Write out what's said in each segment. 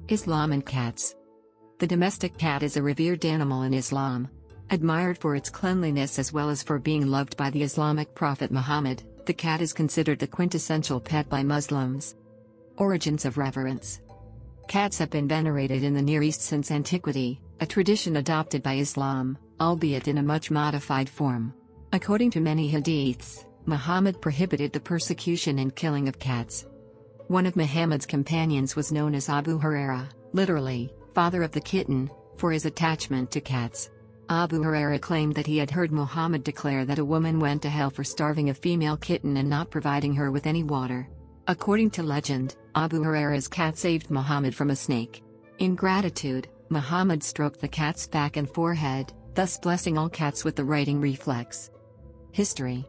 Islam and cats. The domestic cat is a revered animal in Islam. Admired for its cleanliness as well as for being loved by the Islamic prophet Muhammad, the cat is considered the quintessential pet by Muslims. Origins of reverence. Cats have been venerated in the Near East since antiquity, a tradition adopted by Islam, albeit in a much modified form. According to many hadiths, Muhammad prohibited the persecution and killing of cats. One of Muhammad's companions was known as Abu Huraira, literally, father of the kitten, for his attachment to cats. Abu Huraira claimed that he had heard Muhammad declare that a woman went to hell for starving a female kitten and not providing her with any water. According to legend, Abu Huraira's cat saved Muhammad from a snake. In gratitude, Muhammad stroked the cat's back and forehead, thus blessing all cats with the writing reflex. History.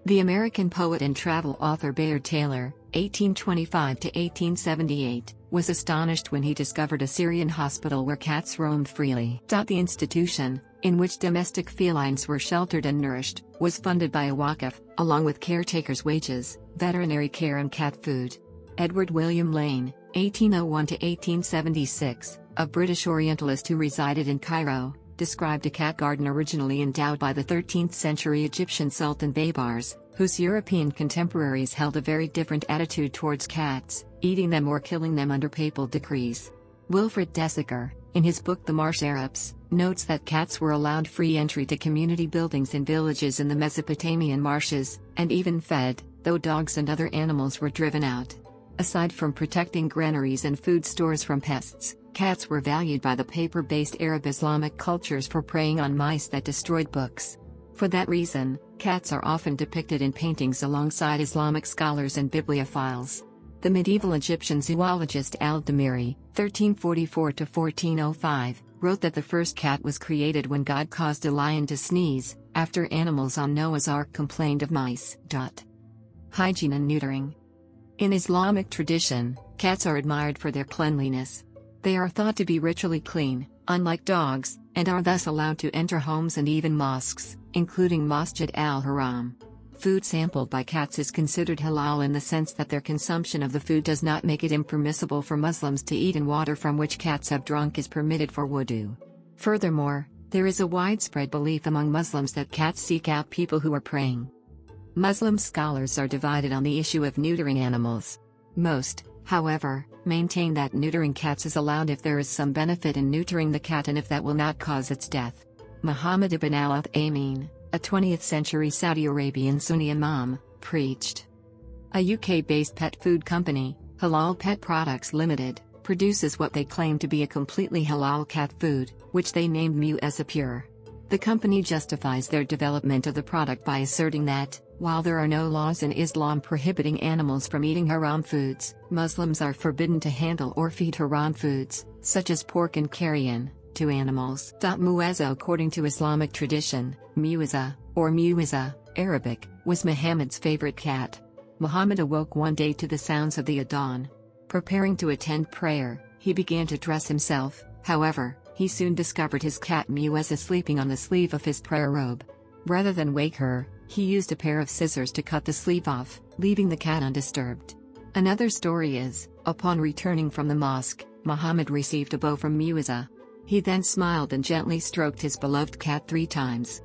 The American poet and travel author Bayard Taylor, 1825 to 1878, was astonished when he discovered a Syrian hospital where cats roamed freely. The institution, in which domestic felines were sheltered and nourished, was funded by a waqf, along with caretakers' wages, veterinary care and cat food. Edward William Lane, 1801 to 1876, a British Orientalist who resided in Cairo, described a cat garden originally endowed by the 13th-century Egyptian Sultan Baybars, whose European contemporaries held a very different attitude towards cats, eating them or killing them under papal decrees. Wilfred Desiker, in his book The Marsh Arabs, notes that cats were allowed free entry to community buildings in villages in the Mesopotamian marshes, and even fed, though dogs and other animals were driven out. Aside from protecting granaries and food stores from pests, cats were valued by the paper-based Arab Islamic cultures for preying on mice that destroyed books. For that reason, cats are often depicted in paintings alongside Islamic scholars and bibliophiles. The medieval Egyptian zoologist Al-Damiri, 1344–1405, wrote that the first cat was created when God caused a lion to sneeze, after animals on Noah's Ark complained of mice. Hygiene and neutering. In Islamic tradition, cats are admired for their cleanliness. They are thought to be ritually clean, unlike dogs, and are thus allowed to enter homes and even mosques, including Masjid al-Haram. Food sampled by cats is considered halal in the sense that their consumption of the food does not make it impermissible for Muslims to eat, and water from which cats have drunk is permitted for wudu. Furthermore, there is a widespread belief among Muslims that cats seek out people who are praying. Muslim scholars are divided on the issue of neutering animals. Most, however, maintain that neutering cats is allowed if there is some benefit in neutering the cat and if that will not cause its death. Muhammad ibn al-Amin, a 20th-century Saudi Arabian Sunni imam, preached. A UK-based pet food company, Halal Pet Products Limited, produces what they claim to be a completely halal cat food, which they named Mu'izza Pure. The company justifies their development of the product by asserting that, while there are no laws in Islam prohibiting animals from eating haram foods, Muslims are forbidden to handle or feed haram foods, such as pork and carrion, to animals. Mu'izza. According to Islamic tradition, Mu'izza, or Mu'izza, Arabic, was Muhammad's favorite cat. Muhammad awoke one day to the sounds of the adhan. Preparing to attend prayer, he began to dress himself. However, he soon discovered his cat Mu'izza sleeping on the sleeve of his prayer robe. Rather than wake her, he used a pair of scissors to cut the sleeve off, leaving the cat undisturbed. Another story is, upon returning from the mosque, Muhammad received a bow from Mu'izza. He then smiled and gently stroked his beloved cat 3 times.